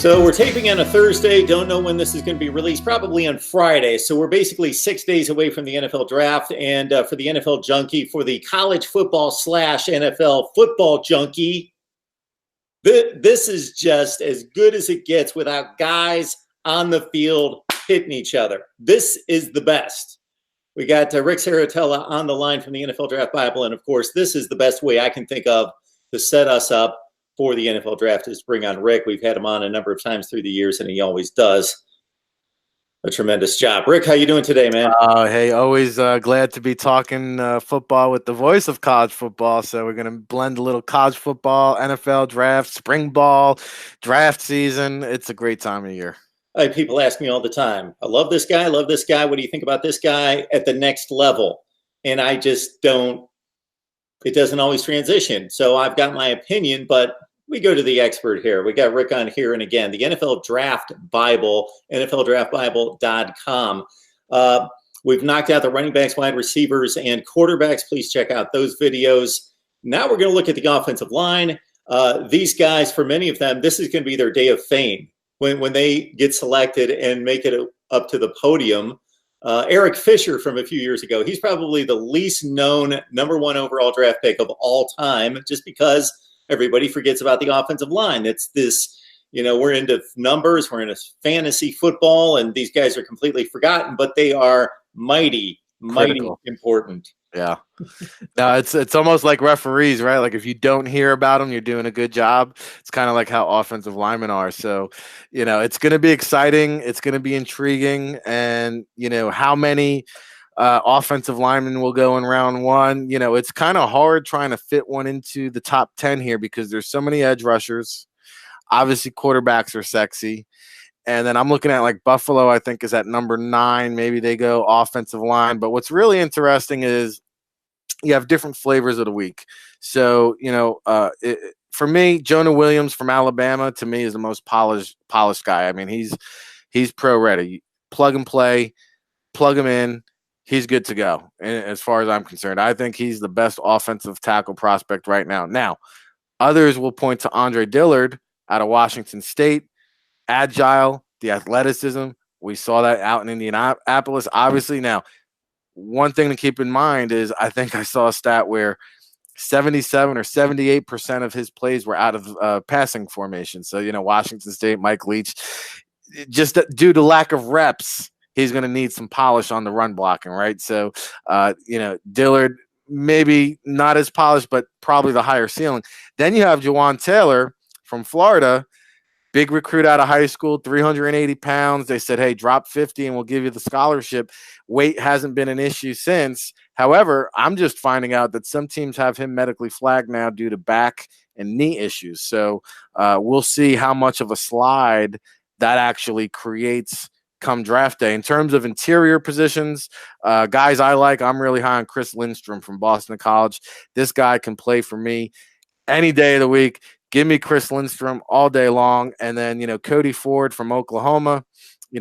So we're taping on a Thursday. Don't know when this is going to be released. Probably on Friday. So we're basically 6 days away from the NFL draft. And for the NFL junkie, for the college football / NFL football junkie, this is just as good as it gets without guys on the field hitting each other. This is the best. We got Rick Saratella on the line from the NFL Draft Bible. And of course, this is the best way I can think of to set us up for the NFL draft is bring on Rick. We've had him on a number of times through the years, and he always does a tremendous job. Rick, how you doing today, man? Hey, always glad to be talking football with the voice of college football. So we're going to blend a little college football, NFL draft, spring ball, draft season. It's a great time of year. People ask me all the time, I love this guy. I love this guy. What do you think about this guy at the next level? And I just don't. It doesn't always transition. So I've got my opinion, but we go to the expert here. We got Rick on here. And again, the NFL Draft Bible, NFLDraftBible.com. We've knocked out the running backs, wide receivers, and quarterbacks. Please check out those videos. Now we're going to look at the offensive line. These guys, for many of them, this is going to be their day of fame when they get selected and make it up to the podium. Eric Fisher from a few years ago, he's probably the least known #1 overall draft pick of all time, just because everybody forgets about the offensive line. It's this, we're into numbers, we're into fantasy football, and these guys are completely forgotten, but they are mighty important. Yeah. No, it's almost like referees, right? Like if you don't hear about them, you're doing a good job. It's kind of like how offensive linemen are. So, it's going to be exciting. It's going to be intriguing. And, how many offensive linemen will go in round one? It's kind of hard trying to fit one into the top 10 here because there's so many edge rushers. Obviously, quarterbacks are sexy. And then I'm looking at like Buffalo, I think, is at number 9. Maybe they go offensive line. But what's really interesting is you have different flavors of the week. So, for me, Jonah Williams from Alabama, to me, is the most polished guy. I mean, he's pro ready. Plug and play, plug him in. He's good to go. And as far as I'm concerned, I think he's the best offensive tackle prospect right now. Now, others will point to Andre Dillard out of Washington State. Agile, the athleticism. We saw that out in Indianapolis. Obviously, now, one thing to keep in mind is I think I saw a stat where 77 or 78% of his plays were out of passing formation. So, Washington State, Mike Leach, just due to lack of reps, he's going to need some polish on the run blocking, right? So, Dillard, maybe not as polished, but probably the higher ceiling. Then you have Jawan Taylor from Florida. Big recruit out of high school, 380 pounds. They said, hey, drop 50 and we'll give you the scholarship. Weight hasn't been an issue since. However, I'm just finding out that some teams have him medically flagged now due to back and knee issues. So we'll see how much of a slide that actually creates come draft day. In terms of interior positions, guys I like, I'm really high on Chris Lindstrom from Boston College. This guy can play for me any day of the week. Give me Chris Lindstrom all day long. And then, Cody Ford from Oklahoma.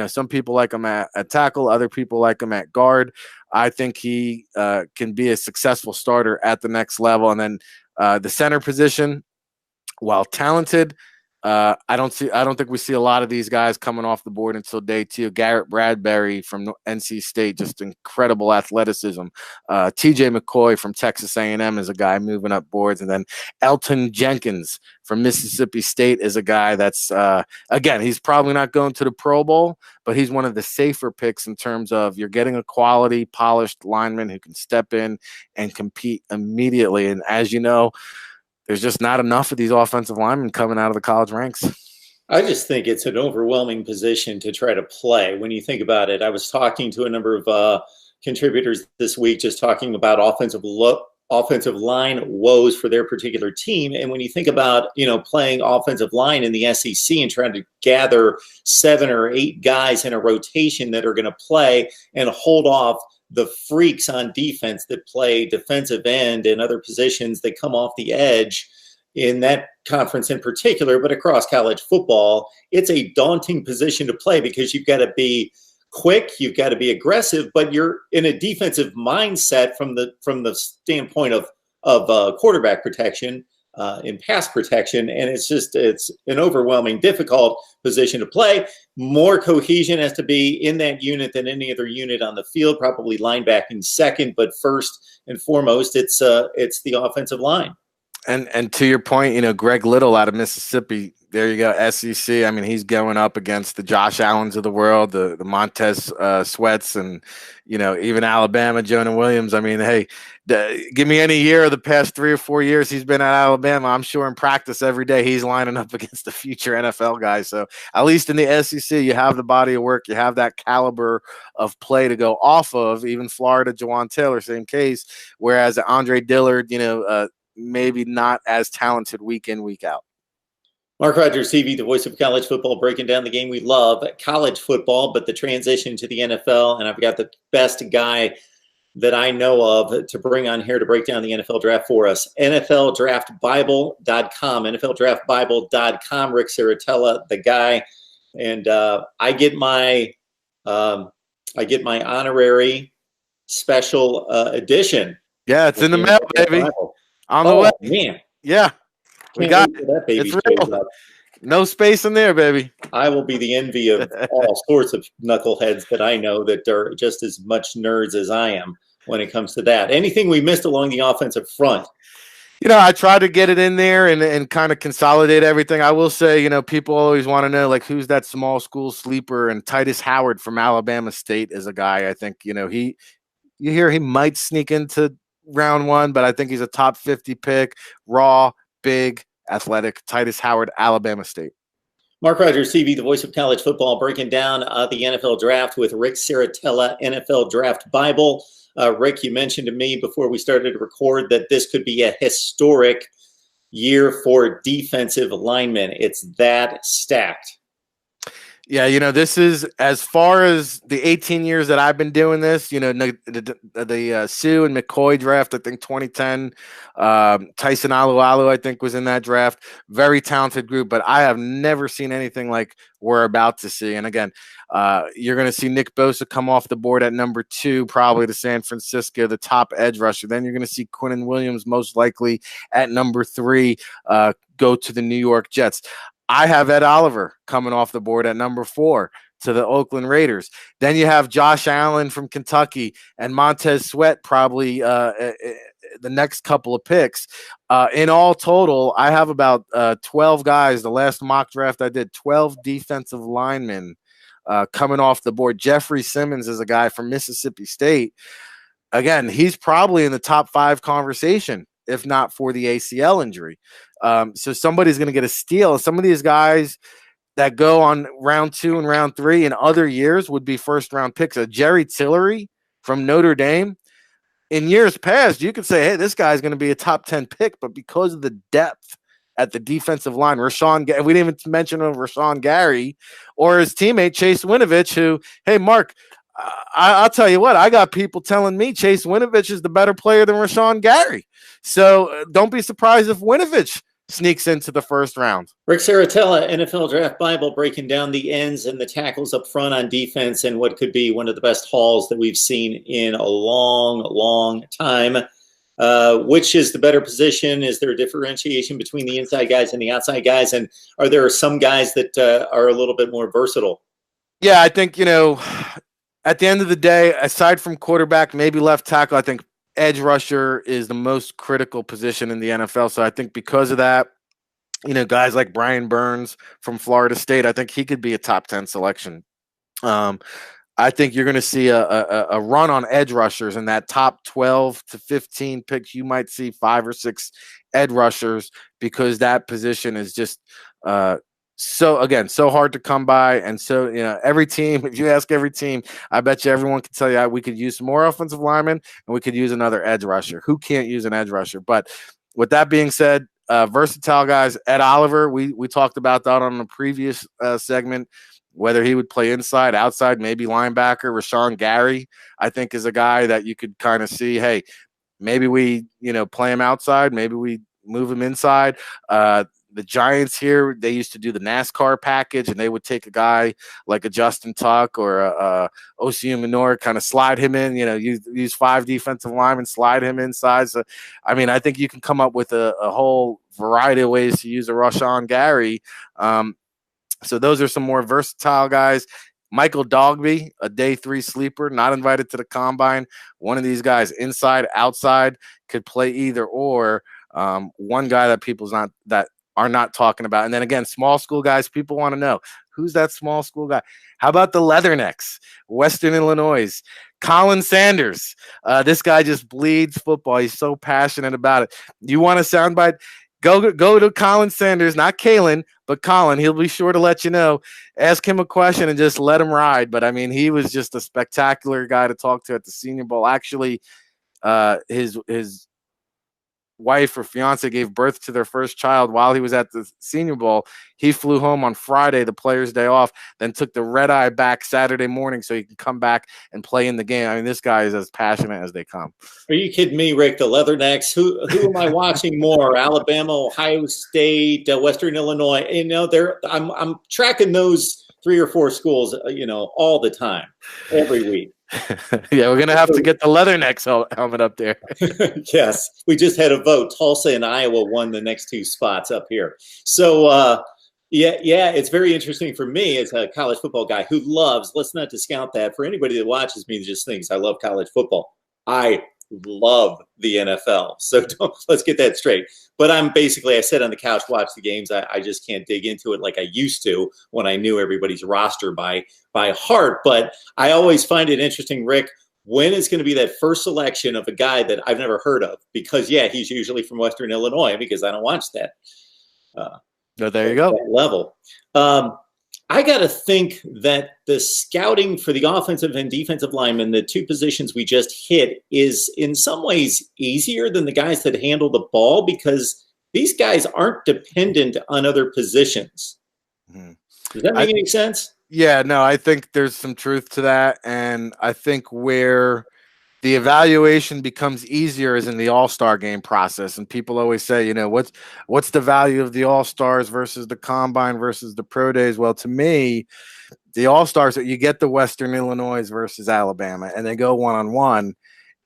Some people like him at tackle. Other people like him at guard. I think he can be a successful starter at the next level. And then the center position, while talented, I don't think we see a lot of these guys coming off the board until day 2. Garrett Bradbury from NC State, just incredible athleticism. TJ McCoy from Texas A&M is a guy moving up boards. And then Elton Jenkins from Mississippi State is a guy that's, again, he's probably not going to the Pro Bowl, but he's one of the safer picks in terms of you're getting a quality, polished lineman who can step in and compete immediately. And as you know, there's just not enough of these offensive linemen coming out of the college ranks. I just think it's an overwhelming position to try to play. When you think about it, I was talking to a number of contributors this week, just talking about offensive line woes for their particular team. And when you think about, playing offensive line in the SEC and trying to gather 7 or 8 guys in a rotation that are going to play and hold off the freaks on defense that play defensive end and other positions that come off the edge in that conference in particular, but across college football, it's a daunting position to play because you've got to be quick, you've got to be aggressive, but you're in a defensive mindset from the standpoint of quarterback protection. in pass protection, and it's an overwhelming, difficult position to play. More cohesion has to be in that unit than any other unit on the field. Probably linebacking second, but first and foremost, it's the offensive line. And to your point, Greg Little out of Mississippi, there you go, SEC. I mean, he's going up against the Josh Allens of the world, the Montez Sweats, and even Alabama, Jonah Williams. I mean, hey, give me any year of the past 3 or 4 years he's been at Alabama. I'm sure in practice every day he's lining up against the future NFL guys. So at least in the SEC, you have the body of work, you have that caliber of play to go off of. Even Florida, Jawan Taylor, same case. Whereas Andre Dillard, maybe not as talented week in, week out. Mark Rogers TV, the voice of college football, breaking down the game we love, college football, but the transition to the NFL. And I've got the best guy that I know of to bring on here to break down the NFL draft for us. NFLDraftBible.com, NFLDraftBible.com. Rick Saratella, the guy. And I get my honorary special edition. Yeah, it's in the mail, baby. Bible. On the way. Man. Yeah. We got it. That baby it's real. No space in there, baby. I will be the envy of all sorts of knuckleheads that I know that are just as much nerds as I am when it comes to that. Anything we missed along the offensive front? I try to get it in there and kind of consolidate everything. I will say, people always want to know, like, who's that small school sleeper, and Titus Howard from Alabama State is a guy I think, you hear he might sneak into round 1, but I think he's a top 50 pick, raw, big, athletic. Titus Howard, Alabama State. Mark Rogers TV, the voice of college football, breaking down the NFL draft with Rick Saratella, NFL Draft Bible. Rick, you mentioned to me before we started to record that this could be a historic year for defensive linemen. It's that stacked. Yeah, this is, as far as the 18 years that I've been doing this, the Sue and McCoy draft, I think 2010, Tyson Alualu, I think, was in that draft. Very talented group, but I have never seen anything like we're about to see. And again, you're going to see Nick Bosa come off the board at number 2, probably to San Francisco, the top edge rusher. Then you're going to see Quinnen Williams most likely at number 3, go to the New York Jets. I have Ed Oliver coming off the board at number 4 to the Oakland Raiders. Then you have Josh Allen from Kentucky and Montez Sweat probably the next couple of picks. In all total, I have about 12 guys. The last mock draft I did, 12 defensive linemen coming off the board. Jeffrey Simmons is a guy from Mississippi State. Again, he's probably in the top 5 conversation, if not for the ACL injury. So somebody's going to get a steal. Some of these guys that go on round 2 and round 3 in other years would be first-round picks. Jerry Tillery from Notre Dame. In years past, you could say, hey, this guy's going to be a top 10 pick, but because of the depth at the defensive line, we didn't even mention Rashawn Gary or his teammate Chase Winovich, who, hey, Mark, I'll tell you what, I got people telling me Chase Winovich is the better player than Rashawn Gary. So don't be surprised if Winovich sneaks into the first round. Rick Saratella, NFL Draft Bible, breaking down the ends and the tackles up front on defense and what could be one of the best hauls that we've seen in a long, long time. Which is the better position? Is there a differentiation between the inside guys and the outside guys? And are there some guys that are a little bit more versatile? Yeah, I think, at the end of the day, aside from quarterback, maybe left tackle, I think edge rusher is the most critical position in the NFL. So I think because of that, guys like Brian Burns from Florida State, I think he could be a top 10 selection. I think you're going to see a run on edge rushers in that top 12 to 15 picks. You might see 5 or 6 edge rushers because that position is just so hard to come by. And so, every team, if you ask every team, I bet you everyone can tell you we could use some more offensive linemen and we could use another edge rusher. Who can't use an edge rusher? But with that being said, versatile guys, Ed Oliver, we talked about that on the previous segment, whether he would play inside, outside, maybe linebacker. Rashawn Gary, I think, is a guy that you could kind of see, hey, maybe we, play him outside, maybe we move him inside. the Giants here, they used to do the NASCAR package, and they would take a guy like a Justin Tuck or a Osi Minor, kind of slide him in, use 5 defensive linemen, slide him inside. So, I mean, I think you can come up with a whole variety of ways to use a Rashawn Gary. So those are some more versatile guys. Michael Dogby, a day 3 sleeper, not invited to the combine. One of these guys, inside, outside, could play either or. One guy that are not talking about. And then again, small school guys, people want to know, who's that small school guy? How about the Leathernecks, Western Illinois? Colin Sanders. This guy just bleeds football. He's so passionate about it. You want a soundbite? Go to Colin Sanders, not Kalen, but Colin. He'll be sure to let you know. Ask him a question and just let him ride. But, I mean, he was just a spectacular guy to talk to at the Senior Bowl. Actually, his wife or fiance gave birth to their first child while he was at the Senior Bowl. He flew home on Friday, the player's day off, then took the red eye back Saturday morning so he can come back and play in the game. I mean, this guy is as passionate as they come. Are you kidding me, Rick? The Leathernecks. Who am I watching more? Alabama, Ohio State, Western Illinois. I'm tracking those 3 or 4 schools, all the time, every week. Yeah, we're gonna have to get the Leathernecks helmet up there. Yes, we just had a vote. Tulsa and Iowa won the next 2 spots up here. So it's very interesting for me as a college football guy who loves. Let's not discount that. For anybody that watches me, just thinks I love college football. I love the NFL. So let's get that straight. But I sit on the couch, watch the games. I just can't dig into it like I used to when I knew everybody's roster by heart. But I always find it interesting, Rick, when is going to be that first selection of a guy that I've never heard of? Because, he's usually from Western Illinois because I don't watch that. There you go. That level. I got to think that the scouting for the offensive and defensive linemen, the 2 positions we just hit, is in some ways easier than the guys that handle the ball because these guys aren't dependent on other positions. Mm-hmm. Does that make any sense? Yeah, no, I think there's some truth to that. And I think where the evaluation becomes easier is in the all-star game process. And people always say, what's the value of the all-stars versus the combine versus the pro days? Well, to me, the all-stars, you get the Western Illinois versus Alabama, and they go one-on-one.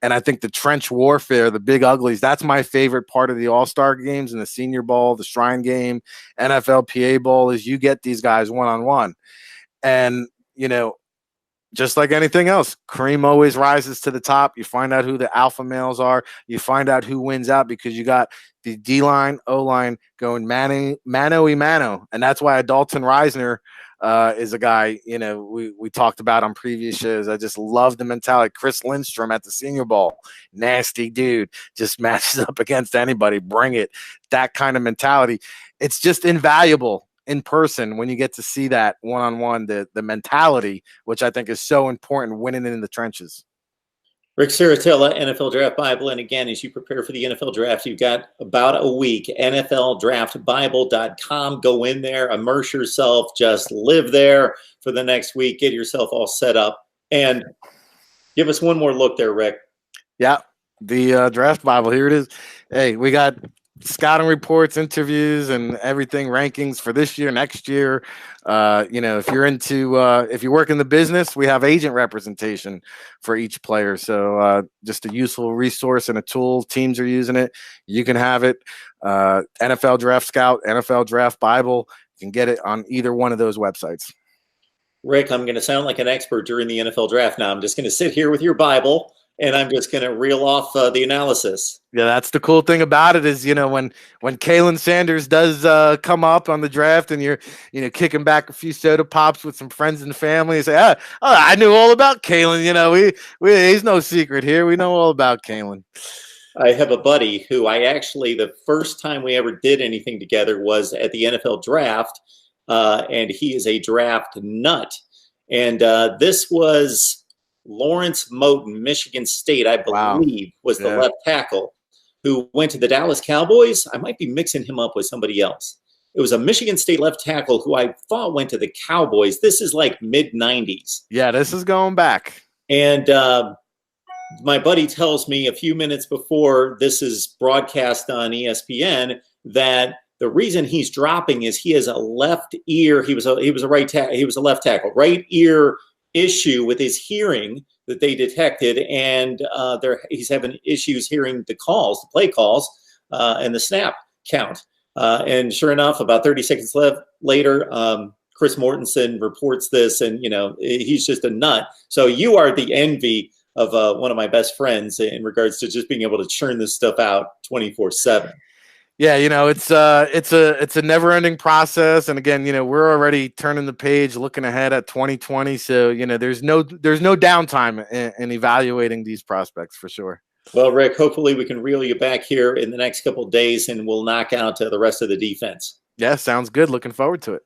And I think the trench warfare, the big uglies, that's my favorite part of the all-star games and the Senior Bowl, the Shrine Game, NFLPA Bowl, is you get these guys one-on-one. And, just like anything else, cream always rises to the top. You find out who the alpha males are. You find out who wins out because you got the D-line, O-line going mano-y-mano. And that's why Dalton Reisner is a guy, we talked about on previous shows. I just love the mentality. Chris Lindstrom at the Senior Bowl, nasty dude, just matches up against anybody. Bring it. That kind of mentality. It's just invaluable in person when you get to see that one-on-one, the mentality, which I think is so important, winning in the trenches. Rick Saratella, NFL Draft Bible. And again, as you prepare for the NFL Draft, you've got about a week. NFLDraftBible.com. Go in there, immerse yourself, just live there for the next week. Get yourself all set up. And give us one more look there, Rick. Yeah, the Draft Bible. Here it is. Hey, we got scouting reports, interviews, and everything, rankings for this year, next year. If you're if you work in the business, we have agent representation for each player. So just a useful resource and a tool. Teams are using it. You can have it. NFL Draft Scout, NFL Draft Bible. You can get it on either one of those websites. Rick, I'm going to sound like an expert during the NFL Draft now. I'm just going to sit here with your Bible, and I'm just going to reel off the analysis. Yeah, that's the cool thing about it is, when Kalen Sanders does come up on the draft and you're, kicking back a few soda pops with some friends and family and say, I knew all about Kalen. He's no secret here. We know all about Kalen. I have a buddy who the first time we ever did anything together was at the NFL Draft, and he is a draft nut. And this was Lawrence Moten, Michigan State, I believe, was the left tackle who went to the Dallas Cowboys. I might be mixing him up with somebody else. It was a Michigan State left tackle who I thought went to the Cowboys. This is like mid-90s. Yeah, this is going back. And my buddy tells me a few minutes before this is broadcast on ESPN that The reason he's dropping is he has a left ear. He was a left tackle, right ear issue with his hearing that they detected, and he's having issues hearing the calls, the play calls, and the snap count. And sure enough, about 30 seconds later, Chris Mortensen reports this, and he's just a nut. So you are the envy of one of my best friends in regards to just being able to churn this stuff out 24/7. Yeah, it's a never-ending process, and again, we're already turning the page, looking ahead at 2020. So there's no downtime in evaluating these prospects for sure. Well, Rick, hopefully we can reel you back here in the next couple of days, and we'll knock out the rest of the defense. Yeah, sounds good. Looking forward to it.